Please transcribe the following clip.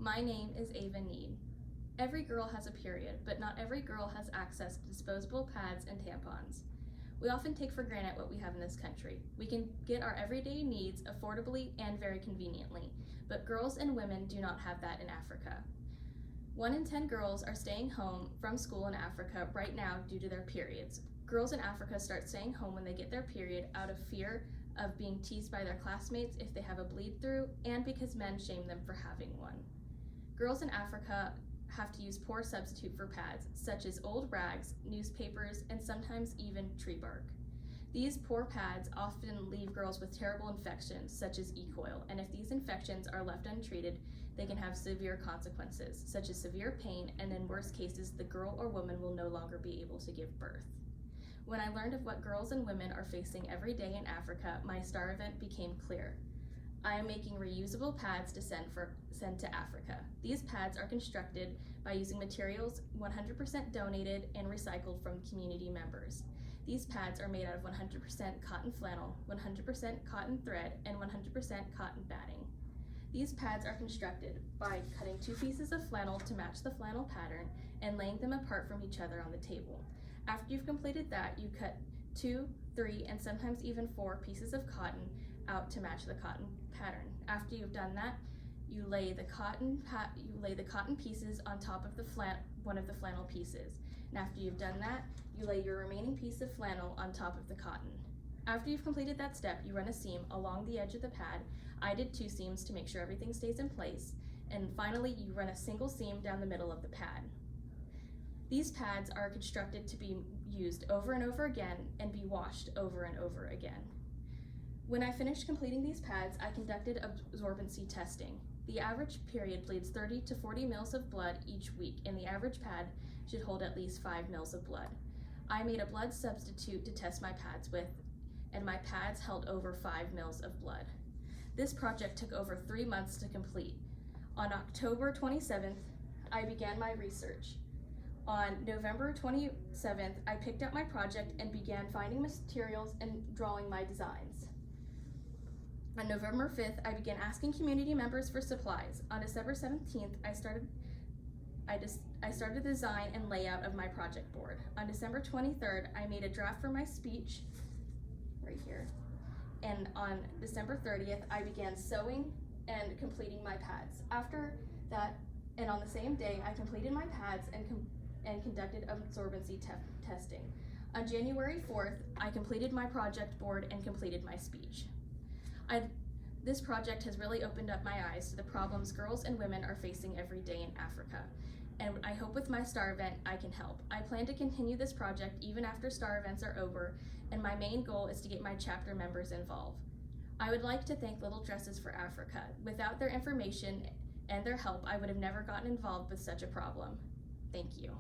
My name is Ava Need. Every girl has a period, but not every girl has access to disposable pads and tampons. We often take for granted what we have in this country. We can get our everyday needs affordably and very conveniently, but girls and women do not have that in Africa. 1 in 10 girls are staying home from school in Africa right now due to their periods. Girls in Africa start staying home when they get their period out of fear of being teased by their classmates if they have a bleed through, and because men shame them for having one. Girls in Africa have to use poor substitute for pads, such as old rags, newspapers, and sometimes even tree bark. These poor pads often leave girls with terrible infections, such as E. coli, and if these infections are left untreated, they can have severe consequences, such as severe pain, and in worst cases, the girl or woman will no longer be able to give birth. When I learned of what girls and women are facing every day in Africa, my STAR event became clear. I am making reusable pads to send to Africa. These pads are constructed by using materials 100% donated and recycled from community members. These pads are made out of 100% cotton flannel, 100% cotton thread, and 100% cotton batting. These pads are constructed by cutting 2 pieces of flannel to match the flannel pattern and laying them apart from each other on the table. After you've completed that, you cut 2, 3, and sometimes even 4 pieces of cotton out to match the cotton pattern. After you've done that, you lay the cotton pieces on top of one of the flannel pieces. And after you've done that, you lay your remaining piece of flannel on top of the cotton. After you've completed that step, you run a seam along the edge of the pad. I did 2 seams to make sure everything stays in place. And finally, you run a single seam down the middle of the pad. These pads are constructed to be used over and over again and be washed over and over again. When I finished completing these pads, I conducted absorbency testing. The average period bleeds 30 to 40 mils of blood each week, and the average pad should hold at least 5 mils of blood. I made a blood substitute to test my pads with, and my pads held over 5 mils of blood. This project took over 3 months to complete. On October 27th, I began my research. On November 27th, I picked up my project and began finding materials and drawing my designs. On November 5th, I began asking community members for supplies. On December 17th, I started the design and layout of my project board. On December 23rd, I made a draft for my speech, right here. And on December 30th, I began sewing and completing my pads. After that, and on the same day, I completed my pads and conducted absorbency testing. On January 4th, I completed my project board and completed my speech. This project has really opened up my eyes to the problems girls and women are facing every day in Africa, and I hope with my STAR event I can help. I plan to continue this project even after STAR events are over, and my main goal is to get my chapter members involved. I would like to thank Little Dresses for Africa. Without their information and their help, I would have never gotten involved with such a problem. Thank you.